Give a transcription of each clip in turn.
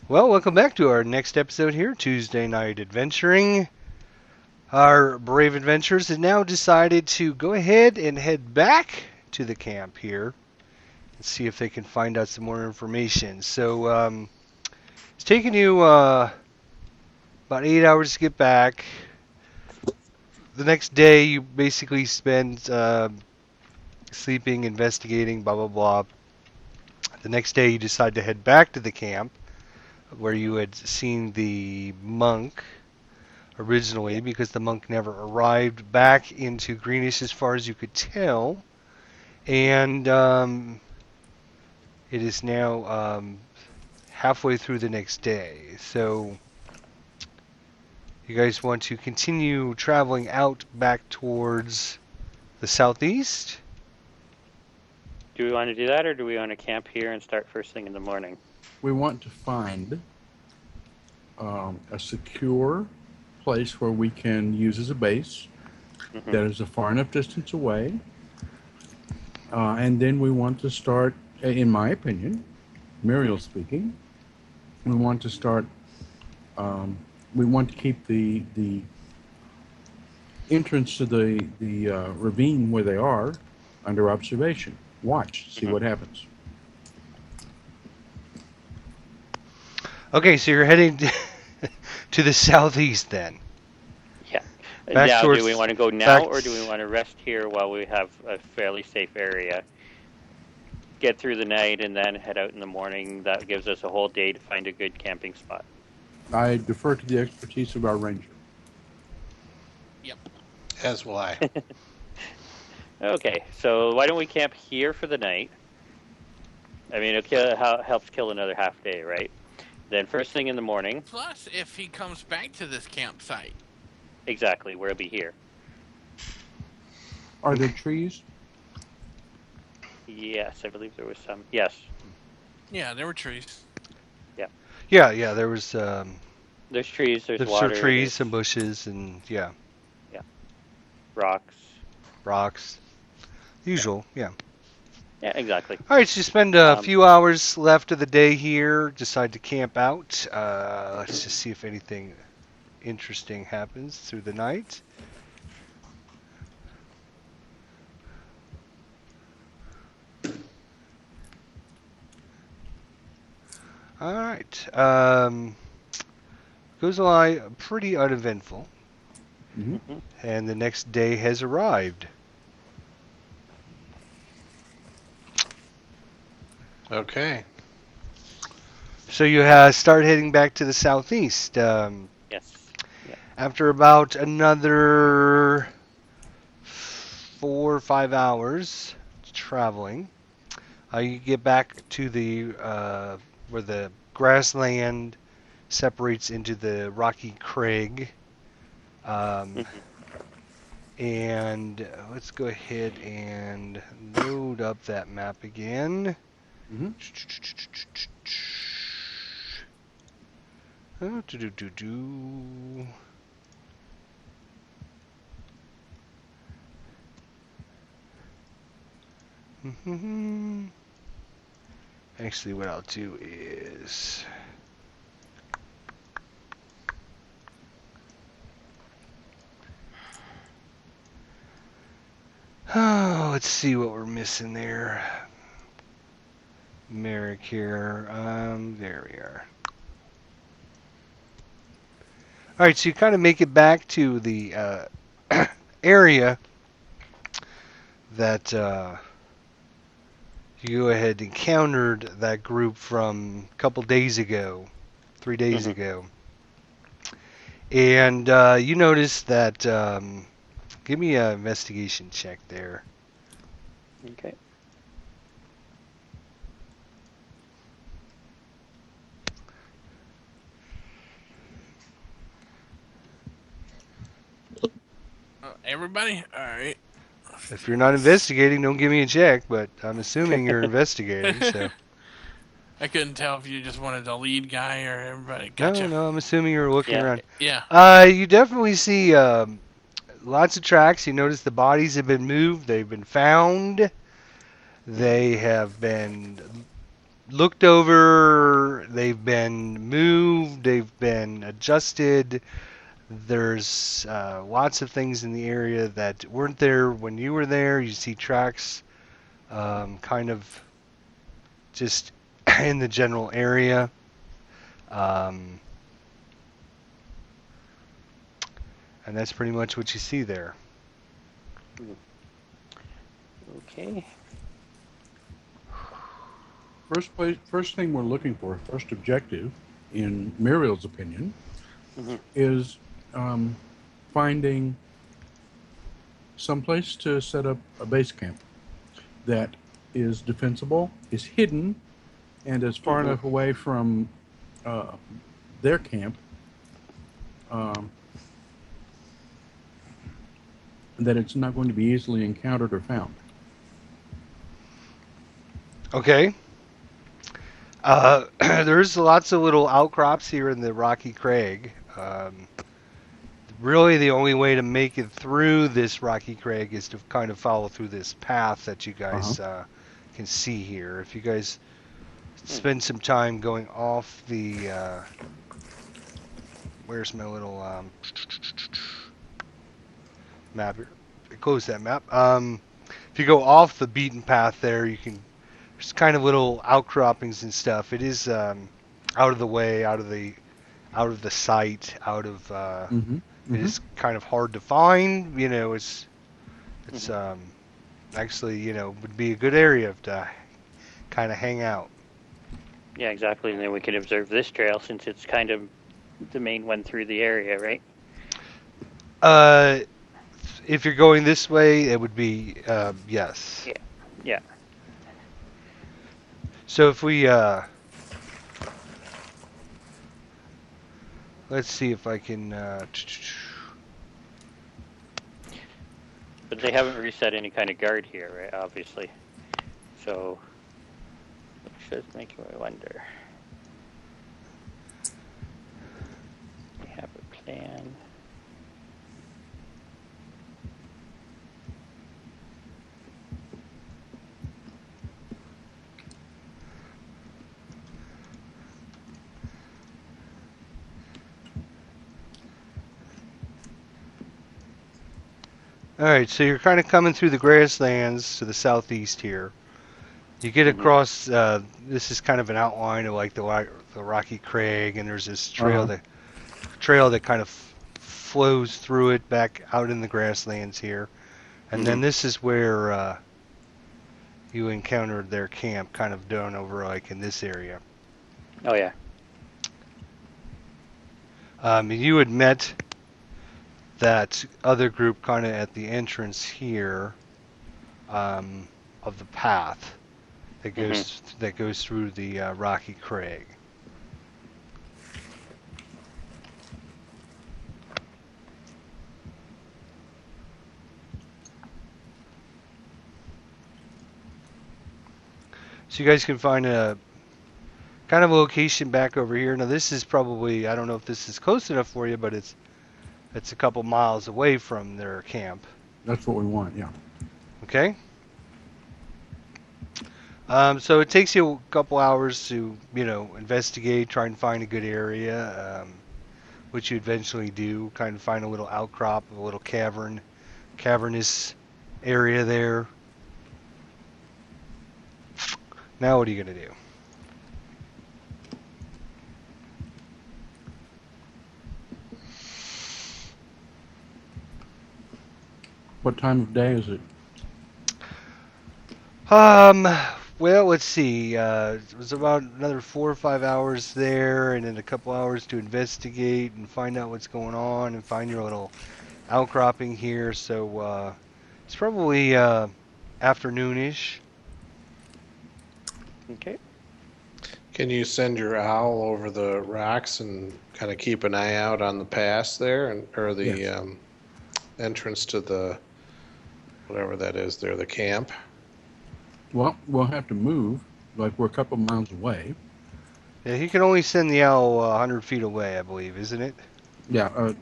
Well, welcome back to our next episode here, Tuesday Night Adventuring. Our brave adventurers have now decided to go ahead and head back to the camp here and see if they can find out some more information. So, it's taken you about 8 hours to get back. The next day, you basically spend sleeping, investigating, blah, blah, blah. The next day, you decide to head back to the camp where you had seen the monk originally, because the monk never arrived back into Greenish as far as you could tell. And it is now halfway through the next day. So you guys want to continue traveling out back towards the southeast? Do we want to do that, or do we want to camp here and start first thing in the morning? We want to find a secure place where we can use as a base that is a far enough distance away. And then we want to start, in my opinion, Muriel speaking, we want to start, we want to keep the entrance to the ravine where they are under observation. Watch, see what happens. Okay, so you're heading to the southeast then. Yeah. Back Now, towards- do we want to go now, back- or do we want to rest here while we have a fairly safe area? Get through the night and then head out in the morning. That gives us a whole day to find a good camping spot. I defer to the expertise of our ranger. As will I. Okay, so why don't we camp here for the night? I mean, it helps kill another half day, right? Then first thing in the morning, Plus, if he comes back to this campsite, exactly, we'll be here. Are there trees? Yes, I believe there was some. Yes, yeah, there were trees. Yeah, there was there's trees, there's some water, trees, there's some bushes, and rocks. rocks. Usual, yeah. Yeah, exactly. All right, so you spend a few hours left of the day here. Decide to camp out. Let's just see if anything interesting happens through the night. All right. Goes along pretty uneventful, and the next day has arrived. Okay. So you start heading back to the southeast. Yes. After about another 4 or 5 hours traveling, you get back to the where the grassland separates into the rocky crag. And let's go ahead and load up that map again. Mm-hmm. Do-do-do-do. Actually, what I'll do is let's see what we're missing there. Merrick here. There we are. All right, so you kind of make it back to the area that you go ahead and encountered that group from a couple days ago, 3 days ago. And you notice that, give me an investigation check there. Okay. Everybody? Alright. If you're not investigating, don't give me a check, but I'm assuming you're investigating, so. I couldn't tell if you just wanted the lead guy or everybody. Gotcha. No, I'm assuming you're looking around. Yeah. You definitely see lots of tracks. You notice the bodies have been moved. They've been found. They have been looked over they've been moved, they've been adjusted. There's lots of things in the area that weren't there when you were there. You see tracks kind of just in the general area. And that's pretty much what you see there. Okay. First thing we're looking for, first objective, in Muriel's opinion, Mhm. is finding some place to set up a base camp that is defensible, is hidden, and is far enough away from their camp that it's not going to be easily encountered or found. Okay. There's lots of little outcrops here in the Rocky Crag. Really, the only way to make it through this Rocky Crag is to kind of follow through this path that you guys can see here. If you guys spend some time going off the... where's my little map here? Close that map. If you go off the beaten path there, you can... There's kind of little outcroppings and stuff. It is out of the way, out of the sight, out of... It is kind of hard to find. You know, it's actually, you know, would be a good area to kind of hang out. Yeah, exactly. And then we can observe this trail since it's kind of the main one through the area, right? If you're going this way, it would be yes. Yeah. So if we let's see if I can. But they haven't reset any kind of guard here, right? Obviously. So, which does make me wonder. We have a plan. Alright, so you're kind of coming through the grasslands to the southeast here. You get across, this is kind of an outline of like the Rocky Crag, and there's this trail that kind of flows through it back out in the grasslands here. And then this is where you encountered their camp kind of down over like in this area. Oh, yeah. You had met that other group kind of at the entrance here of the path that goes through the Rocky Crag. So you guys can find a kind of a location back over here. Now this is probably, I don't know if this is close enough for you, but it's a couple miles away from their camp. That's what we want, yeah. Okay. So it takes you a couple hours to, investigate, try and find a good area, which you eventually do. Kind of find a little outcrop, a little cavernous area there. Now what are you going to do? What time of day is it? Well, let's see. It was about another 4 or 5 hours there, and then a couple hours to investigate and find out what's going on and find your little outcropping here. So it's probably afternoonish. Okay. Can you send your owl over the rocks and kind of keep an eye out on the pass there, or the entrance to the whatever that is there, the camp? Well, we'll have to move. Like, we're a couple miles away. Yeah, he can only send the owl 100 feet away, I believe, isn't it? Yeah,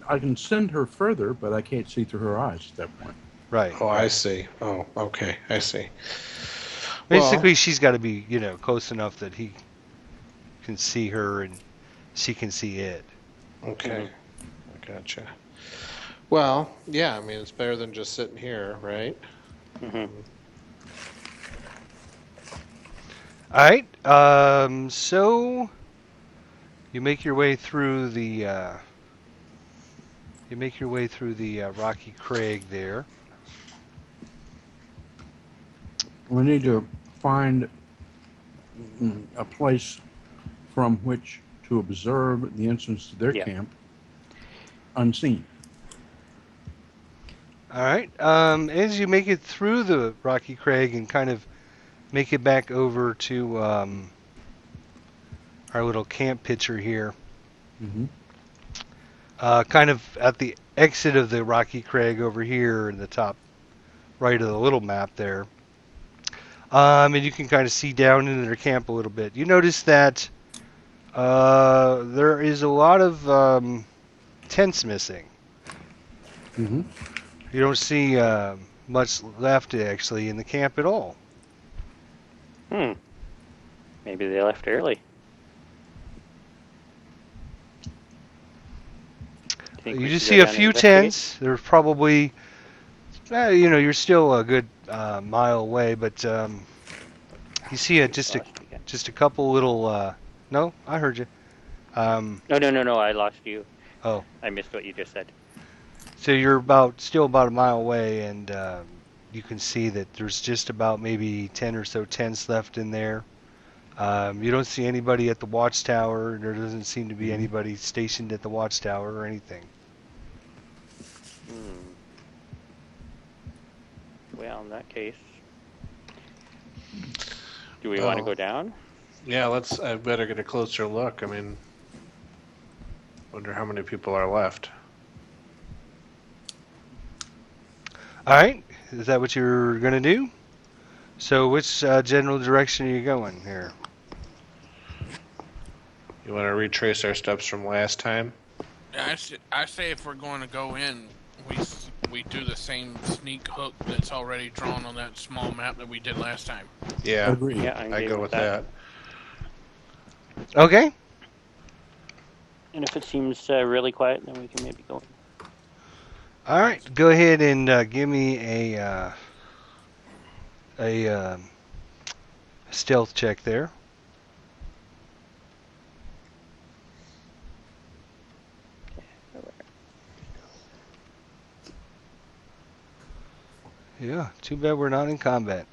I can send her further, but I can't see through her eyes at that point. Right. Oh, I see. Oh, okay, I see. Basically, she's got to be, close enough that he can see her and she can see it. Okay. I gotcha. Well, yeah, I mean, it's better than just sitting here, right? Hmm. All right. So you make your way through the Rocky Crag there. We need to find a place from which to observe the entrance to their Yeah. camp unseen. All right. As you make it through the Rocky Crag and kind of make it back over to our little camp picture here, Mm-hmm. kind of at the exit of the Rocky Crag over here in the top right of the little map there. And you can kind of see down into their camp a little bit. You notice that there is a lot of tents missing. Mm-hmm. You don't see much left actually in the camp at all. Maybe they left early. Think we You just should see go a down and few investigate? tents. There's probably, you're still a good mile away, but you see just a couple little. No, I heard you. No, I lost you. Oh. I missed what you just said. So you're still about a mile away, and you can see that there's just about maybe 10 or so tents left in there. You don't see anybody at the watchtower. There doesn't seem to be anybody stationed at the watchtower or anything. Well, in that case, do we want to go down? Yeah, I better get a closer look. I mean, wonder how many people are left. All right, is that what you're gonna do? So, which general direction are you going here? You want to retrace our steps from last time? I say if we're going to go in, we do the same sneak hook that's already drawn on that small map that we did last time. Yeah, Agreed. Yeah, I'm I game go with that. Okay. And if it seems really quiet, then we can maybe go in. All right, go ahead and give me a stealth check there. Yeah, too bad we're not in combat.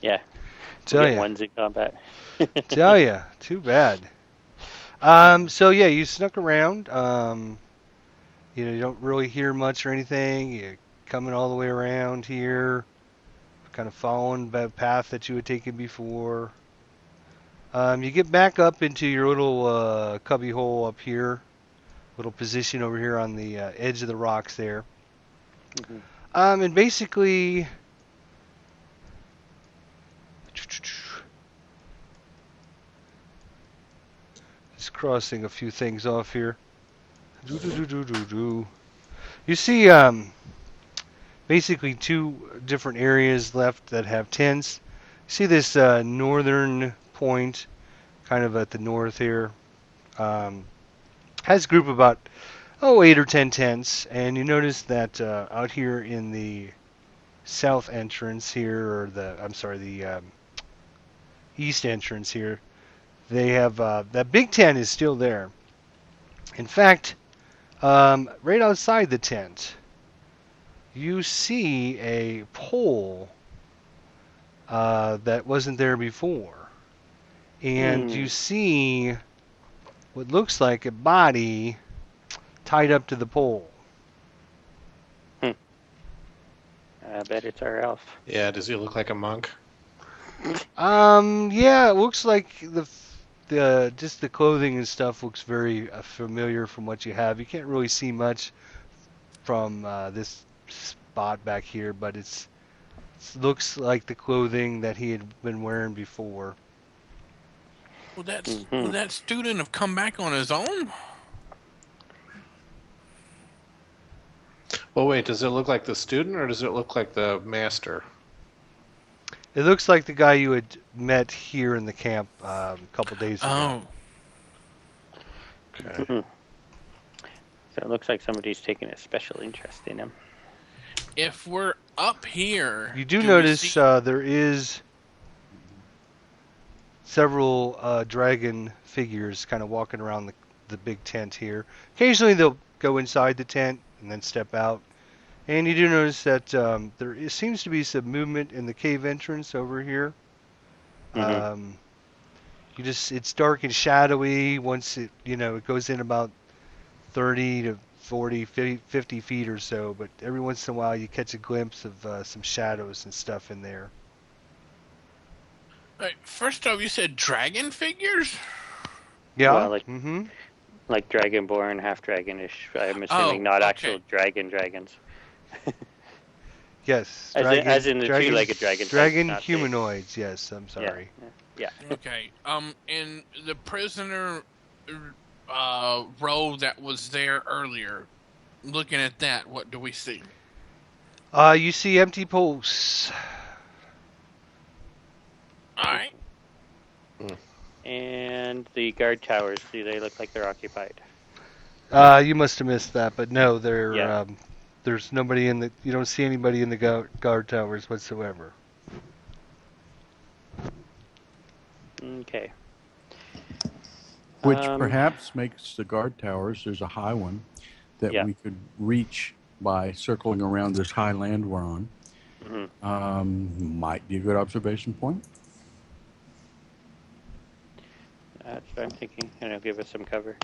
Yeah. Tell Get ya. ones in combat. Tell ya, too bad. So yeah, you snuck around. You don't really hear much or anything. You're coming all the way around here, kind of following the path that you had taken before. You get back up into your little cubby hole up here, little position over here on the edge of the rocks there. Mhm. And basically, just crossing a few things off here. You see basically two different areas left that have tents. You see this northern point, kind of at the north here, has a group of about 8 or 10 tents, and you notice that out here in the south entrance here, or the east entrance here, they have that big tent is still there. In fact, right outside the tent, you see a pole that wasn't there before, and you see what looks like a body tied up to the pole. I bet it's our elf. Yeah, does he look like a monk? Yeah, it looks like just the clothing and stuff looks very familiar from what you have. You can't really see much from this spot back here, but it looks like the clothing that he had been wearing before. Will that student have come back on his own? Well, wait, does it look like the student or does it look like the master? It looks like the guy you had met here in the camp a couple days ago. Oh, Okay. So it looks like somebody's taking a special interest in him. if we're up here, You do we notice see- there is several dragon figures kind of walking around the big tent here. Occasionally they'll go inside the tent and then step out. And you do notice that seems to be some movement in the cave entrance over here. Mhm. It's dark and shadowy once it goes in about 30 to 40, 50 feet or so, but every once in a while you catch a glimpse of some shadows and stuff in there. Wait, first off, you said dragon figures? Yeah. Well, like- Mm-hmm. Like dragonborn, half dragonish. I'm assuming not okay. actual dragons. Yes. As in the two-legged dragon types, Dragon not the- humanoids. Yes. I'm sorry. Yeah. Okay. In the prisoner row that was there earlier, looking at that, what do we see? You see empty posts. All right. And the guard towers, do they look like they're occupied? You must have missed that, but no, Yeah. there's nobody you don't see anybody in the guard towers whatsoever. Okay. Which Um, perhaps makes the guard towers, there's a high one that Yeah. we could reach by circling around this high land we're on. Might be a good observation point. That's what I'm thinking, and it'll give us some cover.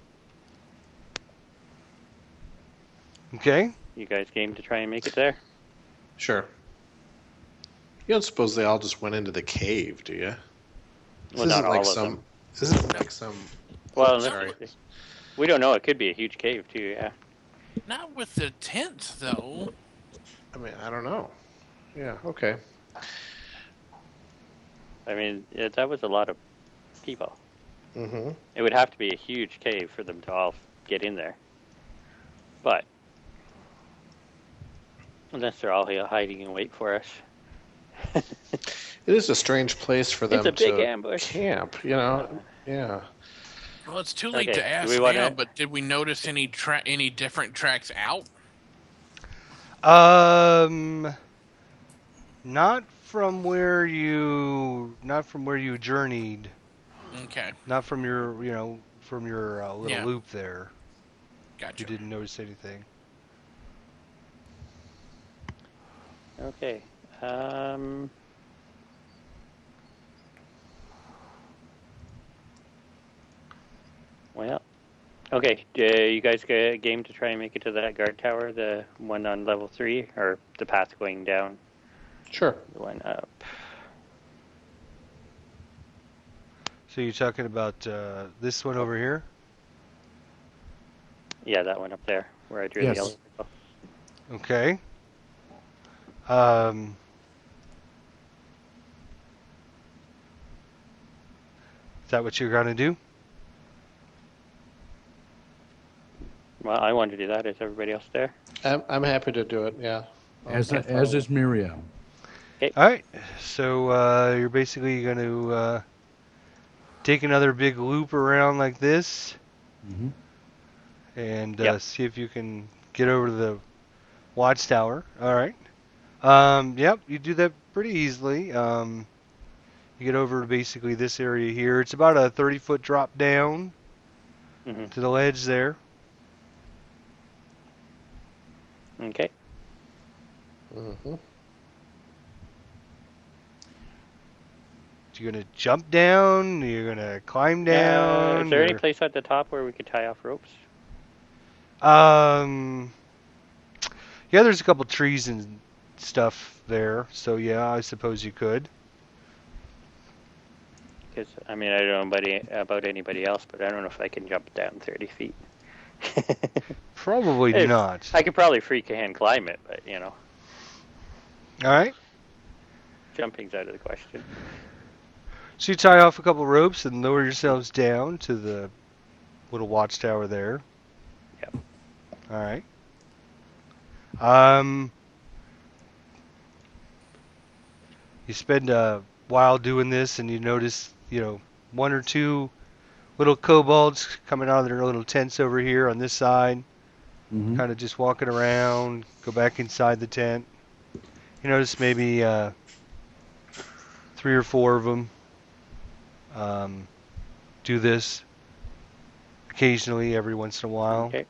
Okay. You guys game to try and make it there? Sure. You don't suppose they all just went into the cave, do you? Well, not all of them. This isn't like some. Well, Sorry. we don't know. It could be a huge cave too. Yeah. Not with the tent, though. I mean, I don't know. Yeah. Okay. I mean, that was a lot of people. Mm-hmm. It would have to be a huge cave for them to all get in there. But unless they're all hiding in wait for us. It is a strange place for them It's a big to ambush. camp. You know. Yeah. Well, it's too late Okay, to do ask we now, wanna- but did we notice any different tracks out? Not from where you journeyed. Okay, Not from your little Yeah. loop there. gotcha. You didn't notice anything. Okay. Well. Okay. You guys get a game to try and make it to that guard tower, the one on level 3, or the path going down, Sure. the one up. So you're talking about this one over here? Yeah, that one up there where I drew Yes. the yellow circle. Okay. Is that what you're gonna do? Well, I wanted to do that. Is everybody else there? I'm happy to do it. Yeah. As I'll follow. is Miriam. All right. So you're basically going to take another big loop around like this, Mm-hmm. and Yep. see if you can get over to the watchtower. All right. Yep, you do that pretty easily. You get over to basically this area here. It's about a 30-foot drop down Mm-hmm. to the ledge there. Okay. Mm-hmm. You're gonna jump down. You're gonna climb down. Is there any or- place at the top where we could tie off ropes? Yeah, there's a couple trees and stuff there, so yeah, I suppose you could. Because I mean, I don't know about anybody else, but I don't know if I can jump down 30 feet. Probably Hey, not. I could probably freak hand climb it, but you know, All right. jumping's out of the question. So you tie off a couple ropes and lower yourselves down to the little watchtower there. Yep. All right. you spend a while doing this, and you notice, one or two little kobolds coming out of their little tents over here on this side, Mm-hmm. kind of just walking around, go back inside the tent. You notice maybe 3 or 4 of them do this occasionally, every once in a while. Okay.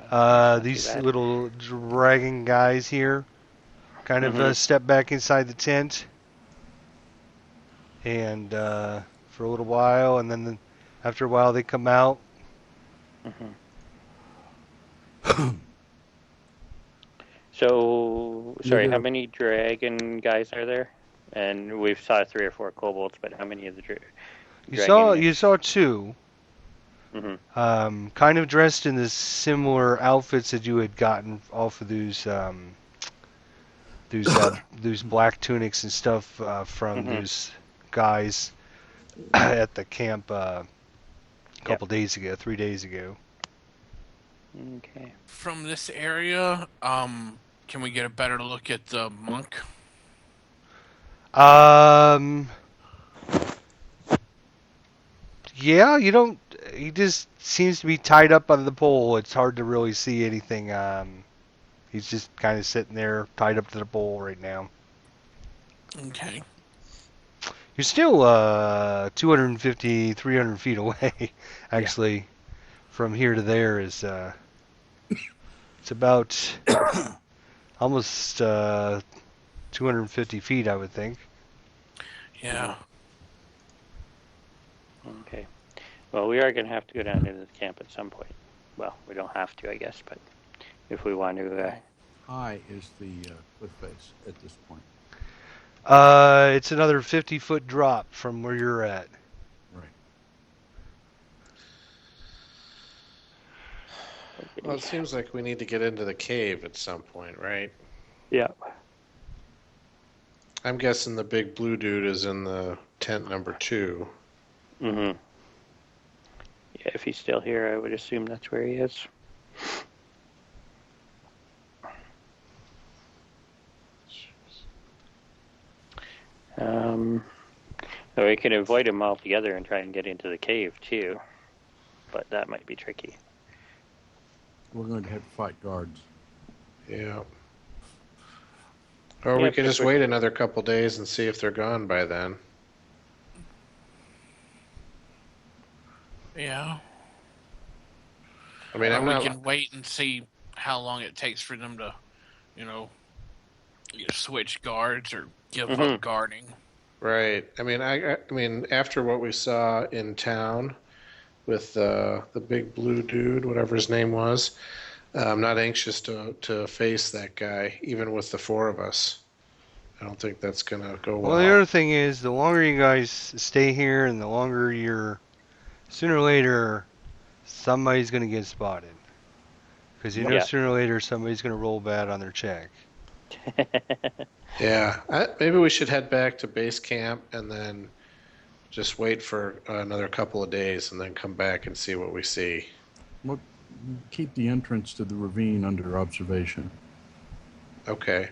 Not too These bad. little dragon guys here kind of step back inside the tent, and for a little while, and then after a while they come out. So, sorry, Yeah. how many dragon guys are there? And we've saw 3 or 4 kobolds, but how many of the You dragon? saw 2, Mhm. kind of dressed in the similar outfits that you had gotten off of those black tunics and stuff from Mhm. those guys at the camp a couple days ago, 3 days ago. Okay. From this area, can we get a better look at the monk? Yeah, you don't. He just seems to be tied up on the pole. It's hard to really see anything. He's just kind of sitting there, tied up to the pole right now. Okay. You're still 250, 300 feet away. Actually, from here to there is it's about almost 250 feet, I would think. Yeah. Okay. Well, we are going to have to go down into the camp at some point. Well, we don't have to, I guess, but if we want to. High is the cliff face at this point. It's another 50-foot drop from where you're at. Right. Well, it seems like we need to get into the cave at some point, right? Yeah. I'm guessing the big blue dude is in the tent number 2. Yeah, if he's still here, I would assume that's where he is. So we can avoid him altogether and try and get into the cave too, but that might be tricky. We're going to have to fight guards. Yeah. Or Yeah, we could because just wait another couple days and see if they're gone by then. Yeah. I mean, Or I'm we not. can wait and see how long it takes for them to, switch guards or give up guarding. Right. I mean, after what we saw in town with the big blue dude, whatever his name was, I'm not anxious to face that guy, even with the 4 of us. I don't think that's gonna go well. Well, the other thing is, the longer you guys stay here, and the longer sooner or later, somebody's going to get spotted. Because Yeah. sooner or later, somebody's going to roll bad on their check. Yeah. Maybe we should head back to base camp and then just wait for another couple of days and then come back and see what we see. Well, keep the entrance to the ravine under observation. Okay.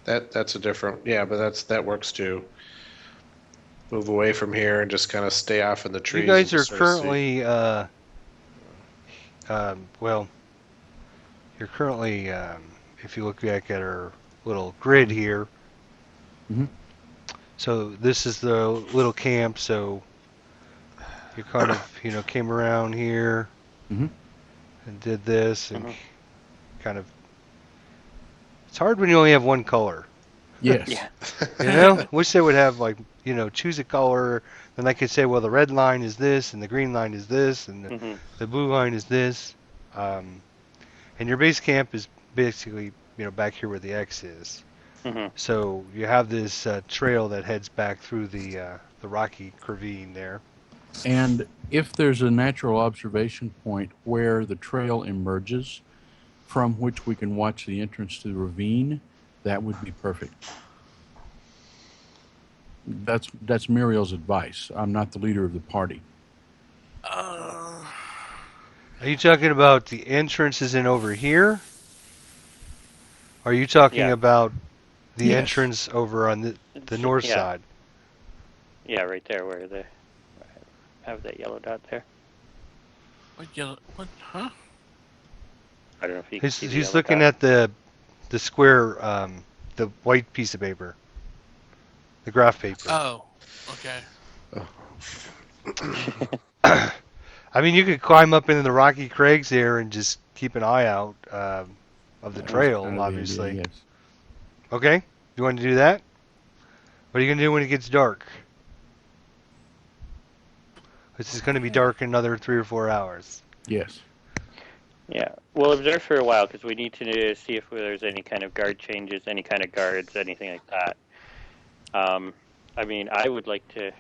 That's a different, but that works too. Move away from here and just kind of stay off in the trees. You guys and are sort of see. currently, you're currently, if you look back at our little grid here, Mhm. so this is the little camp, so you kind of, came around here Mhm. and did this, and kind of, it's hard when you only have one color. Yes. Yeah. Wish they would have, choose a color, then I could say, well, the red line is this, and the green line is this, and the blue line is this. And your base camp is basically, back here where the X is. So you have this trail that heads back through the rocky ravine there. And if there's a natural observation point where the trail emerges, from which we can watch the entrance to the ravine, that would be perfect. That's Muriel's advice. I'm not the leader of the party. Are you talking about the entrance is in over here? Are you talking Yeah. about the Yes. entrance over on the north Yeah. side? Yeah, right there where I have that yellow dot there. What yellow? What? Huh? I don't know if you can see the He's yellow looking dot. at the square, the white piece of paper, the graph paper. Oh, okay. I mean, you could climb up into the Rocky Craigs there and just keep an eye out of the That's trail, kind of the obviously. idea, yes. Okay, you want to do that? What are you gonna do when it gets dark? This is gonna be dark in another 3 or 4 hours. Yes. Yeah, we'll observe for a while because we need to see if there's any kind of guard changes, any kind of guards, anything like that. I mean, I would like to.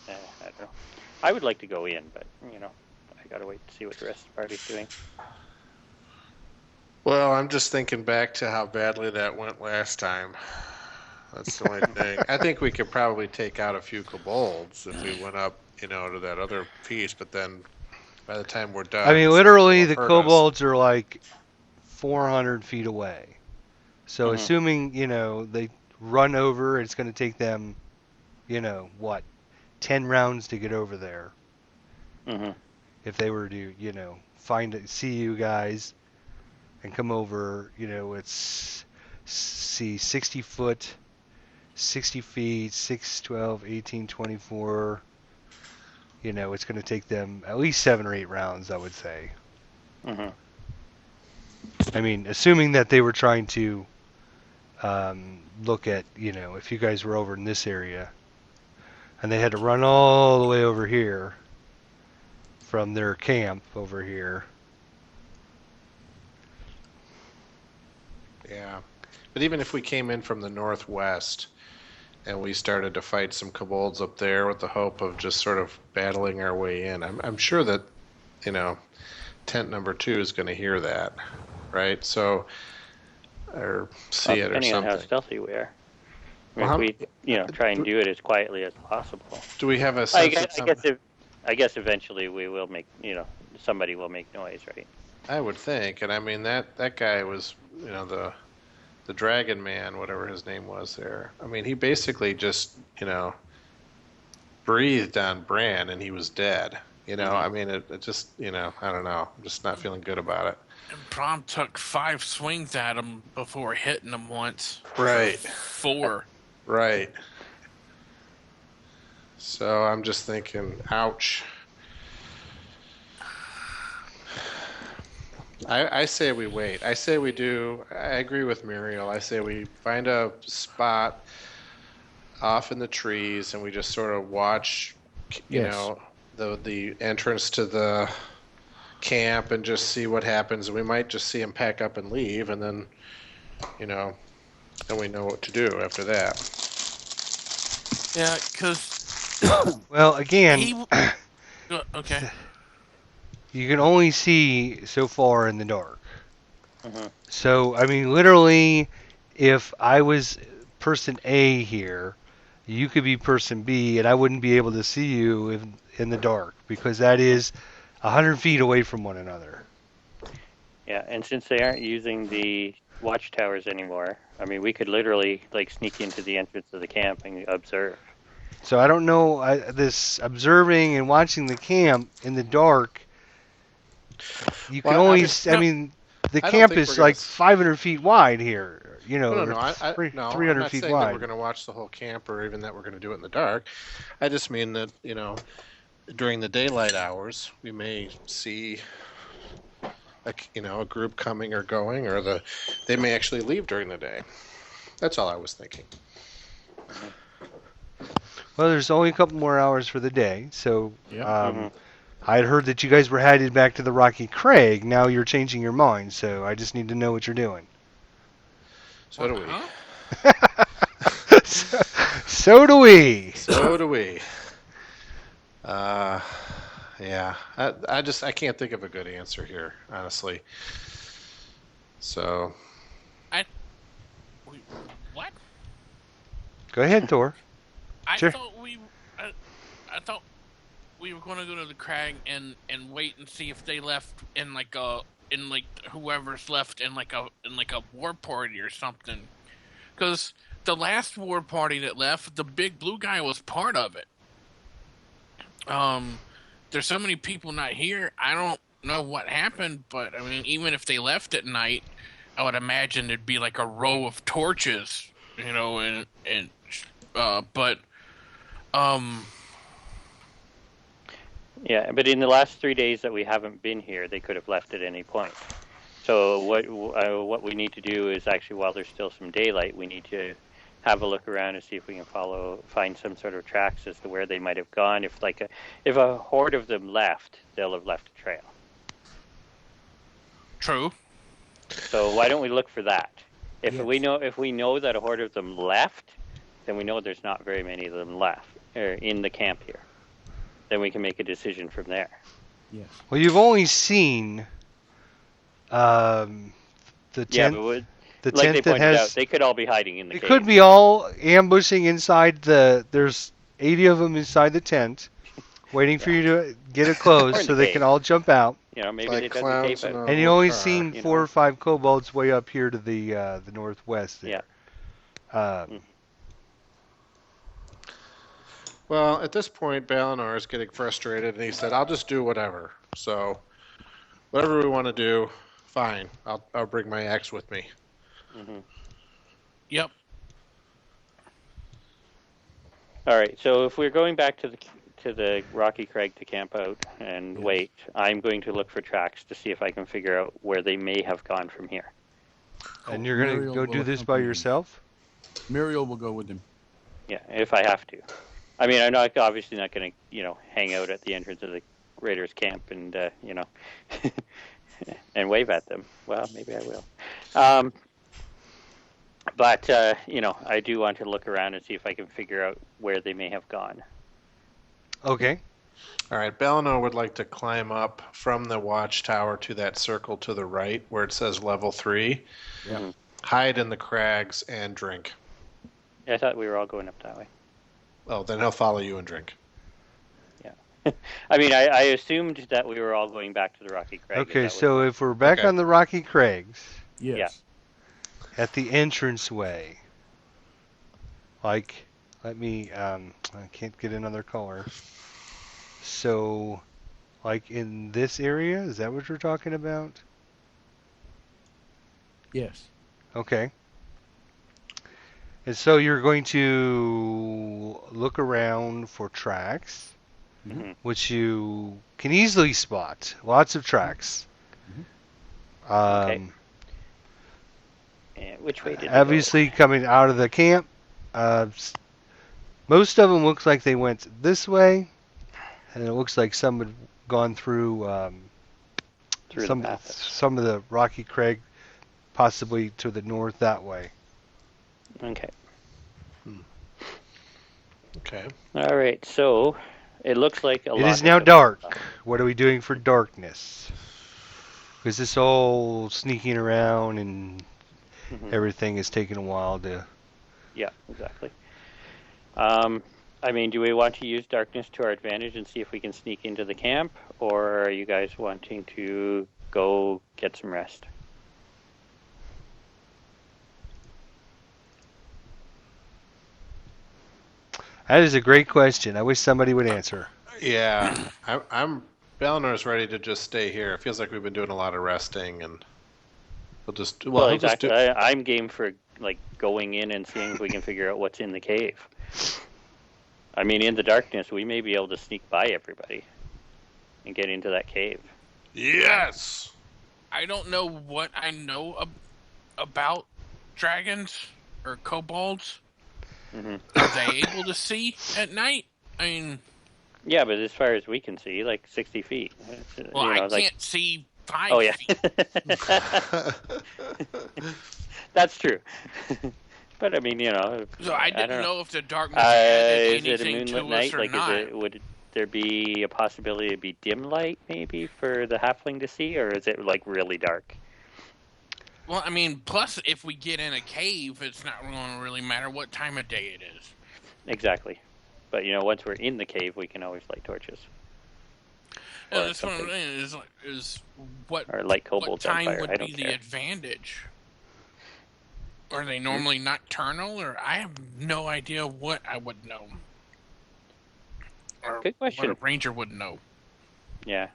I don't know. I would like to go in, but I gotta wait to see what the rest of the party's doing. Well, I'm just thinking back to how badly that went last time. That's the only thing. I think we could probably take out a few kobolds if we went up, to that other piece. But then, by the time we're done, I mean, this literally, will the hurt us. kobolds are like 400 feet away. So Mhm. assuming, they run over, it's going to take them, 10 rounds to get over there. Mm-hmm. If they were to, see you guys and come over, it's, 60 foot, 60 feet, 6, 12, 18, 24. It's going to take them at least 7 or 8 rounds, I would say. Mm-hmm. I mean, assuming that they were trying to look at, if you guys were over in this area, and they had to run all the way over here from their camp over here. Yeah, but even if we came in from the northwest and we started to fight some kobolds up there with the hope of just sort of battling our way in, I'm sure that tent number 2 is going to hear that, right? So, or see it or Depending on how something. stealthy we are. I mean, Well, if we, try and do it as quietly as possible. Do we have a I sense guess, of I guess, I guess eventually we will make, somebody will make noise, right? I would think, and I mean that guy was, the dragon man, whatever his name was there. I mean, he basically just, breathed on Bran and he was dead. I mean, it just, I don't know. I'm just not feeling good about it. And Brom took 5 swings at him before hitting him once. Right. 4. Right. So I'm just thinking, ouch. I say we wait. I say we do. I agree with Muriel. I say we find a spot off in the trees and we just sort of watch, Yes. the entrance to the camp and just see what happens. We might just see him pack up and leave, and then, then we know what to do after that. Yeah, because Well, again, he. Okay. you can only see so far in the dark. Mm-hmm. So, I mean, literally, if I was person A here, you could be person B, and I wouldn't be able to see you in the dark, because that is 100 feet away from one another. Yeah, and since they aren't using the watchtowers anymore, I mean, we could literally, sneak into the entrance of the camp and observe. So I don't know, this observing and watching the camp in the dark, you can Well, only, I mean, the I don't camp think is we're gonna like 500 feet wide here. No, or no. I'm 300 not feet saying that wide. we're going to watch the whole camp or even that we're going to do it in the dark. I just mean that, during the daylight hours, we may see a group coming or going, or they may actually leave during the day. That's all I was thinking. Well, there's only a couple more hours for the day, so Yep. Mhm. I had heard that you guys were headed back to the Rocky Craig. Now you're changing your mind, so I just need to know what you're doing. So do we. Huh? So do we. So do we. Yeah. I can't think of a good answer here, honestly. So. Wait, what? Go ahead, Thor. I Sure. thought I thought we were going to go to the crag and wait and see if they left in like a in like whoever's left in like a war party or something. Because the last war party that left, the big blue guy was part of it. There's so many people not here. I don't know what happened, but I mean, even if they left at night, I would imagine there'd be like a row of torches, you know, Yeah, but in the last 3 days that we haven't been here, they could have left at any point. So what we need to do is actually, while there's still some daylight, we need to have a look around and see if we can find some sort of tracks as to where they might have gone. If a horde of them left, they'll have left a trail. true. So why don't we look for that? If Yes. we know that a horde of them left, then we know there's not very many of them left in the camp here. Then we can make a decision from there. Yes. Well, you've only seen the Yeah, tent. but The like they tent that pointed out, has. they could all be hiding in the It cave. could be all ambushing inside the. There's 80 of them inside the tent, waiting for you to get it Or closed in so the they can cave. all jump out. You know, maybe Like they've got the cave clowns in out. a- And you only car, seen you 4 know. or 5 kobolds way up here to the northwest there. Well, at this point, Balinor is getting frustrated, and he said, "I'll just do whatever. So, whatever we want to do, fine. I'll bring my axe with me." Yep. All right. So if we're going back to the Rocky Crag to camp out and Yes. wait, I'm going to look for tracks to see if I can figure out where they may have gone from here. And you're going to Muriel go will do this by accompany him. yourself? Muriel will go with him. Yeah, if I have to. I mean, I'm obviously not going to, hang out at the entrance of the Raiders camp and, and wave at them. Well, maybe I will. But I do want to look around and see if I can figure out where they may have gone. Okay. All right, Balinor would like to climb up from the watchtower to that circle to the right where it says level 3. Yeah. Hide in the crags and drink. I thought we were all going up that way. Oh, then he'll follow you and drink. I mean, I assumed that we were all going back to the Rocky Crag. Okay, so if we're back Okay. on the Rocky Crags, Yes. at the entranceway, like, let me, I can't get another color. So, like in this area, is that what you're talking about? Yes. Okay. And so you're going to look around for tracks, which you can easily spot. Lots of tracks. Okay. Which way did they go? Obviously, coming out of the camp, most of them looks like they went this way, and it looks like some had gone through, Through some the path. some of the Rocky Crag, possibly to the north that way. Okay. Okay. All right. So it looks like a lot. It is of now them- dark. What are we doing for darkness? Because this whole sneaking around and Mhm. everything is taking a while to. Yeah, exactly. I mean, do we want to use darkness to our advantage and see if we can sneak into the camp, or are you guys wanting to go get some rest? That is a great question. I wish somebody would answer. Yeah, I'm. Balinor's ready to just stay here. It feels like we've been doing a lot of resting, and we'll just. Well, he'll exactly. just do. I'm game for going in and seeing if we can figure out what's in the cave. I mean, in the darkness, we may be able to sneak by everybody and get into that cave. Yes. I don't know what I know about dragons or kobolds. Hmm. Are they able to see at night? I mean, Yeah, but as far as we can see, 60 feet. well, You know, I can't see 5 Oh yeah, feet. that's true. But I mean, So I didn't don't know if the darkness added Is it a anything to moonlit us night? or not. Would there be a possibility it'd be dim light maybe for the halfling to see, or is it really dark? Well, I mean, plus if we get in a cave, it's not going to really matter what time of day it is. Exactly. But once we're in the cave, we can always light torches. or that's what I'm something, saying. Is what or light what kobolds on time fire. would I be don't the care. advantage? Are they normally nocturnal, or I have no idea what I would know, or Good what question. a ranger would know. Yeah.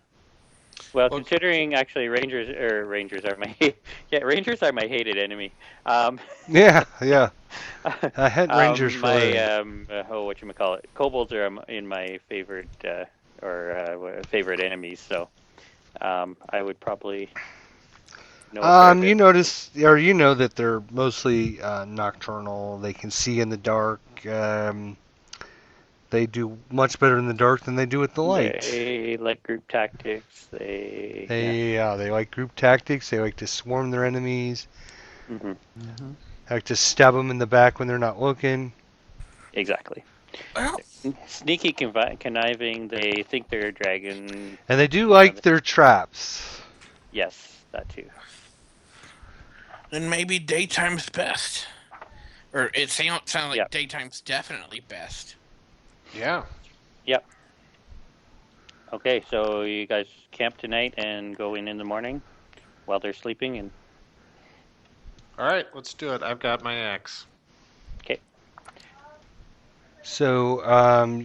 Well, Well, considering actually rangers are my rangers are my hated enemy. Yeah, yeah. I had Rangers for my a whatchamacallit, kobolds are in my favorite favorite enemies. So I would probably know a fair bit. You notice, or you know that they're mostly nocturnal. They can see in the dark. They do much better in the dark than they do with the light. They like group tactics. They like group tactics. They like to swarm their enemies. Hmm. Like to stab them in the back when they're not looking. Exactly. Well, Sneaky, conniving. They think they're a dragon. And they do like their traps. Yes, that too. then maybe daytime's best, or it sounds like Yep. daytime's definitely best. yeah. Yep. Okay, so you guys camp tonight and go in the morning while they're sleeping, and All right, let's do it. I've got my axe. okay. So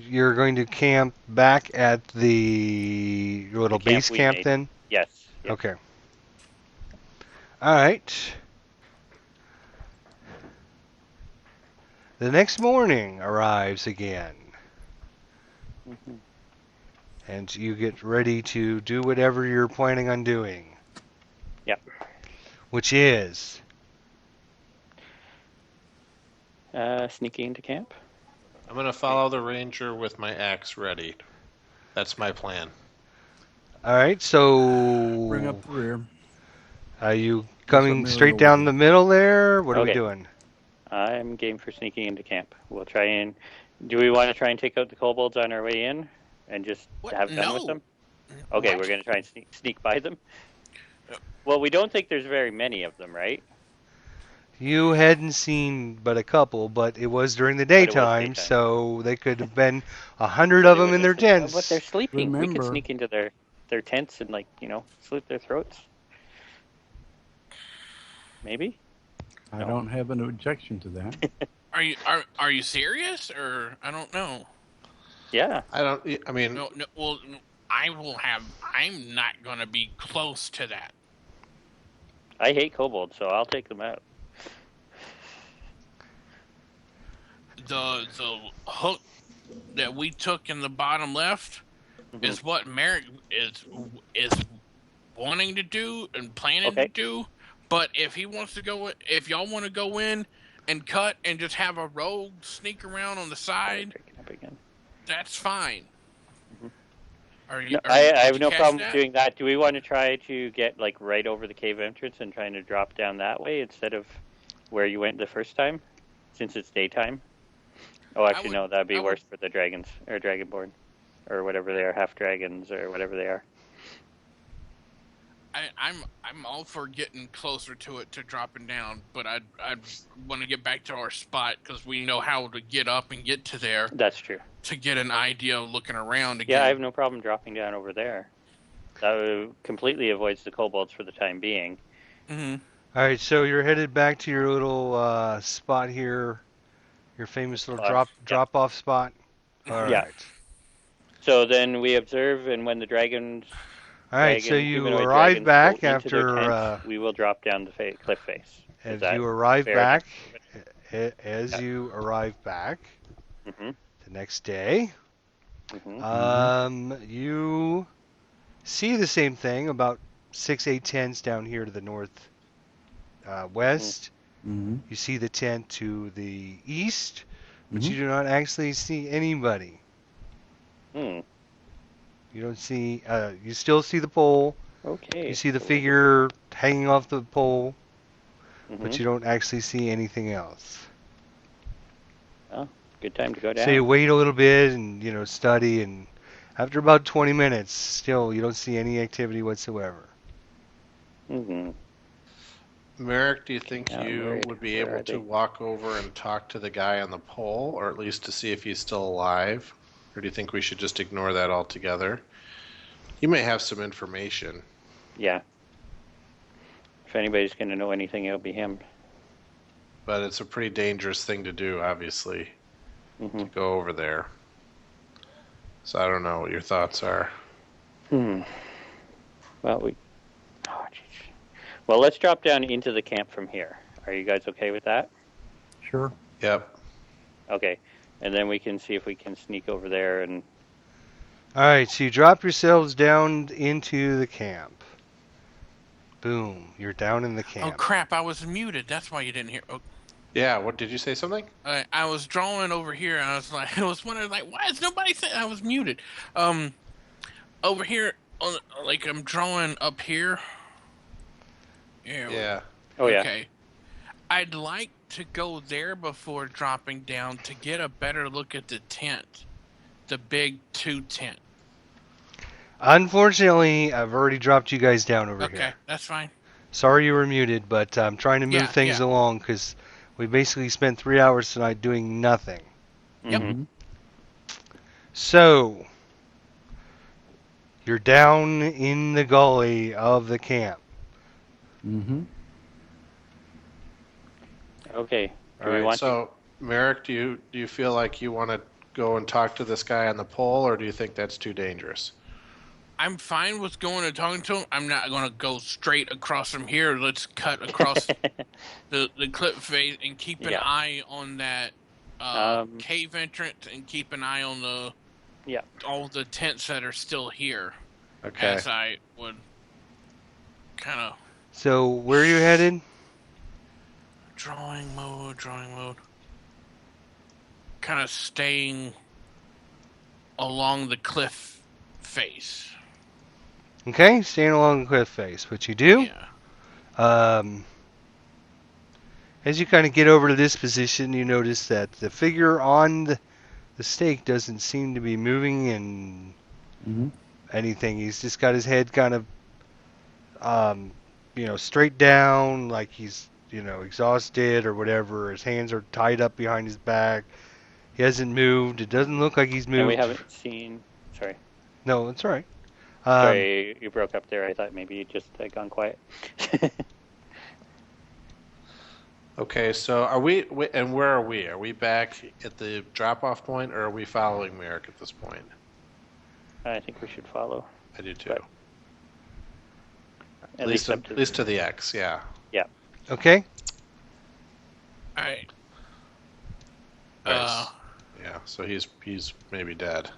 you're going to camp back at the little The camp base we camp made. then? Yes. Yep. Okay. All right. The next morning arrives again, Mhm. and you get ready to do whatever you're planning on doing. Yep. Which is? Sneaking into camp. I'm going to follow the ranger with my axe ready. That's my plan. All right, so Bring up the rear. are you That's coming what straight Mary down will the do. middle there? What are we Okay. doing? I'm game for sneaking into camp. We'll try and. Do we want to try and take out the kobolds on our way in, and just What? have fun with No. them? Okay, What? we're gonna try and sneak by them. Well, we don't think there's very many of them, right? You hadn't seen but a couple, but it was during the it was daytime, daytime. so they could have been 100 of They them were in their just- But tents. they're sleeping. We Remember- could sneak into their tents and slit their throats. Maybe. I No. don't have an objection to that. Are you serious, or I don't know? Yeah. I mean, No. Well, I'm not gonna be close to that. I hate kobolds, so I'll take them out. The hook that we took in the bottom left Mhm. is what Merrick is wanting to do and planning Okay. to do. But if he wants to go, if y'all want to go in and cut and just have a rogue sneak around on the side, Breaking up again. that's fine. Mhm. Are you? No, are I you- did have you no catch problem that? doing that. Do we want to try to get right over the cave entrance and trying to drop down that way instead of where you went the first time, since it's daytime? Oh, actually, would- no, that'd be I would- worse for the dragons or dragonborn, or whatever they are, half dragons or whatever they are. I'm all for getting closer to it to dropping down, but I'd want to get back to our spot because we know how to get up and get to there That's true. to get an idea of looking around again. Yeah, I have no problem dropping down over there. That completely avoids the kobolds for the time being. Hmm. All right, so you're headed back to your little spot here, your famous little Yeah. drop off spot. All right. Yeah. So then we observe, and when the dragons, All right, so you humanoid arrive dragons back go into their after tents, we will drop down the cliff face. as that you arrive fair back Yeah. you arrive back Mm-hmm. the next day. Mm-hmm. You see the same thing about 6-8 tents down here to the north west. Mm-hmm. You see the tent to the east, but you Mhm. do not actually see anybody. Hmm. You don't see. You still see the pole. Okay. You see the so- figure hanging off the pole, Mhm. but you don't actually see anything else. Good time to go down. So you wait a little bit and study, and after about 20 minutes, still you don't see any activity whatsoever. Mm-hmm. Merrick, do you think Yeah, you worried. would be Where able are to they? walk over and talk to the guy on the pole, or at least to see if he's still alive? Or do you think we should just ignore that altogether? He may have some information. Yeah. If anybody's going to know anything, it'll be him. But it's a pretty dangerous thing to do, obviously, to go over there. So I don't know what your thoughts are. Well, oh, geez. Well, let's drop down into the camp from here. Are you guys okay with that? Sure. Yep. Okay. And then we can see if we can sneak over there and... All right, so you drop yourselves down into the camp. Boom, you're down in the Oh camp. crap! I was muted. That's why you didn't hear. Oh, Yeah, what did you say something? I was drawing over here. And I was like, I was wondering, like, why is nobody saying I was muted? Over here, like I'm drawing up here. Yeah. Oh, yeah. Okay. I'd like to go there before dropping down to get a better look at the tent, the big 2 tent. Unfortunately, I've already dropped you guys down over Okay, here. that's fine. Sorry you were muted, but I'm trying to move Yeah, things yeah. along because we basically spent 3 hours tonight doing nothing. Yep. Mhm. So, you're down in the gully of the camp. Mm-hmm. Okay. All Do we right. want So, Merrick, do you feel like you want to go and talk to this guy on the pole, or do you think that's too dangerous? I'm fine with going and talking to him. I'm not going to go straight across from here. Let's cut across the cliff face and keep an Yeah. eye on that cave entrance and keep an eye on the Yeah. all the tents that are still here. Okay. As I would kind of So, where are you headed? drawing mode. Kind of staying along the cliff face. Okay, staying along the cliff face. What you do? Yeah. As you kind of get over to this position, you notice that the figure on the stake doesn't seem to be moving and Mm-hmm. anything. He's just got his head kind of, straight down, like he's, exhausted or whatever. His hands are tied up behind his back. He hasn't moved. It doesn't look like he's moved. And we haven't seen... Sorry. No, it's all right. Sorry, you broke up there. I thought maybe you just gone quiet. Okay. So, and where are we? Are we back at the drop-off point, or are we following Merrick at this point? I think we should follow. I do too. But- At least to the X. Yeah. Okay. All right. Nice. Yeah. So he's maybe dead.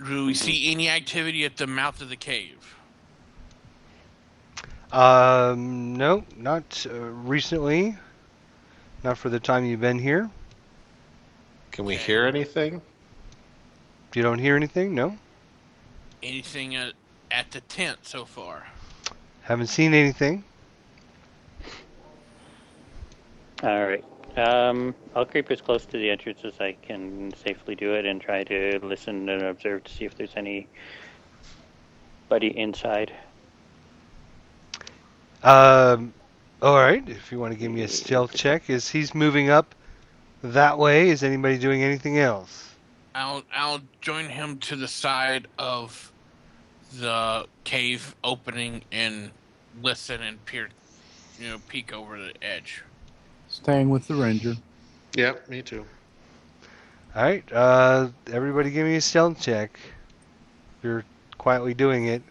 Do we see any activity at the mouth of the cave? No, not recently. Not for the time you've been here. Can we hear anything? You don't hear anything? No? Anything at the tent so far? Haven't seen anything. All right. I'll creep as close to the entrance as I can safely do it and try to listen and observe to see if there's anybody inside. All right. If you want to give me a stealth check, as he's moving up that way, is anybody doing anything else? I'll join him to the side of the cave opening and listen and peek over the edge. Staying with the ranger. Yep. Me too. All right. Everybody, give me a stealth check. You're quietly doing it.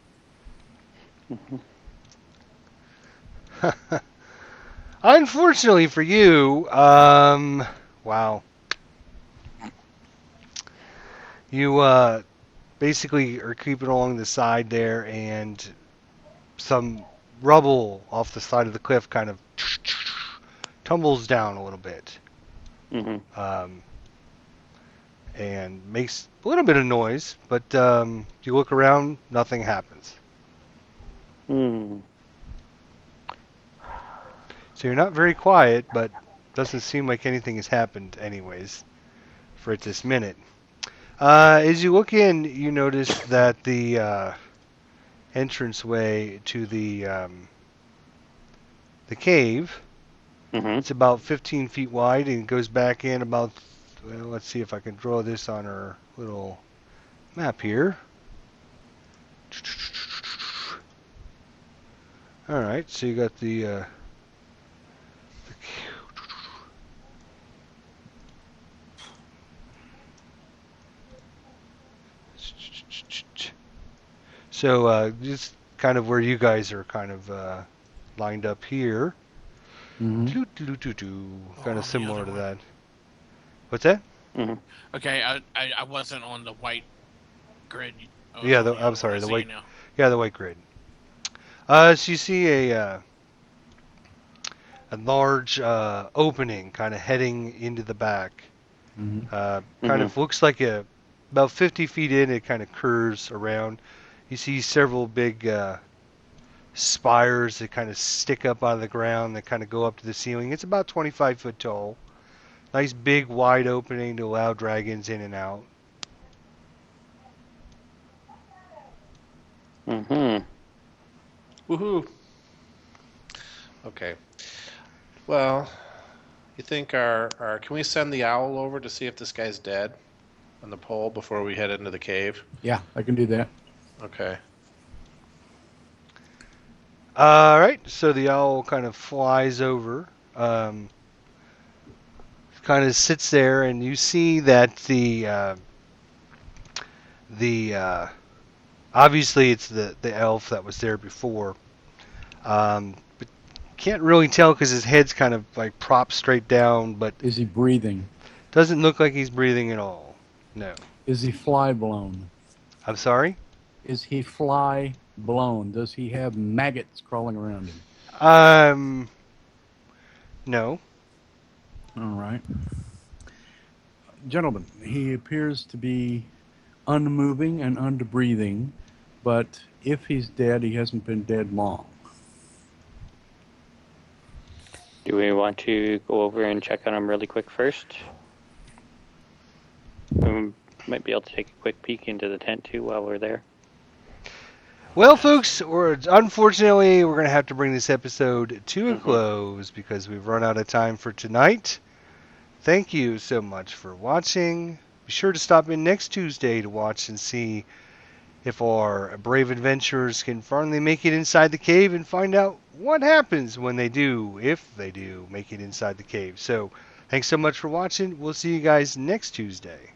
Unfortunately for you, wow. You basically are creeping along the side there, and some rubble off the side of the cliff kind of tumbles down a little bit, Mm-hmm. and makes a little bit of noise. But you look around, nothing happens. Hmm. So you're not very quiet, but doesn't seem like anything has happened anyways for this minute. As you look in, you notice that the entranceway to the cave, Mm-hmm. it's about 15 feet wide and goes back in about, well, let's see if I can draw this on our little map here. All right, so you got the so just kind of where you guys are kind of lined up here. Mhm. Kind Oh, of similar the to other that. What's that? Okay, I wasn't on the white grid. I was Yeah, on the I'm other one. sorry, I the see white. you now. Yeah, the white grid. So you see a large opening kind of heading into the back. Mhm. Kind of looks like about 50 feet in, it kind of curves around. You see several big spires that kind of stick up out of the ground that kind of go up to the ceiling. It's about 25 foot tall. Nice big wide opening to allow dragons in and out. Mm-hmm. Woohoo. Okay. Well, you think can we send the owl over to see if this guy's dead on the pole before we head into the cave? Yeah, I can do that. Okay. All right, so the owl kind of flies over, kind of sits there, and you see that the obviously it's the elf that was there before, but can't really tell because his head's kind of like propped straight down, but Is he breathing? doesn't look like he's breathing at all. No, Is he fly blown? I'm sorry. Is he fly blown? Does he have maggots crawling around him? No. All right. Gentlemen, he appears to be unmoving and unbreathing, but if he's dead, he hasn't been dead long. Do we want to go over and check on him really quick first? We might be able to take a quick peek into the tent too while we're there. Well, folks, unfortunately, we're going to have to bring this episode to a close because we've run out of time for tonight. Thank you so much for watching. Be sure to stop in next Tuesday to watch and see if our brave adventurers can finally make it inside the cave and find out what happens when they do, if they do, make it inside the cave. So, thanks so much for watching. We'll see you guys next Tuesday.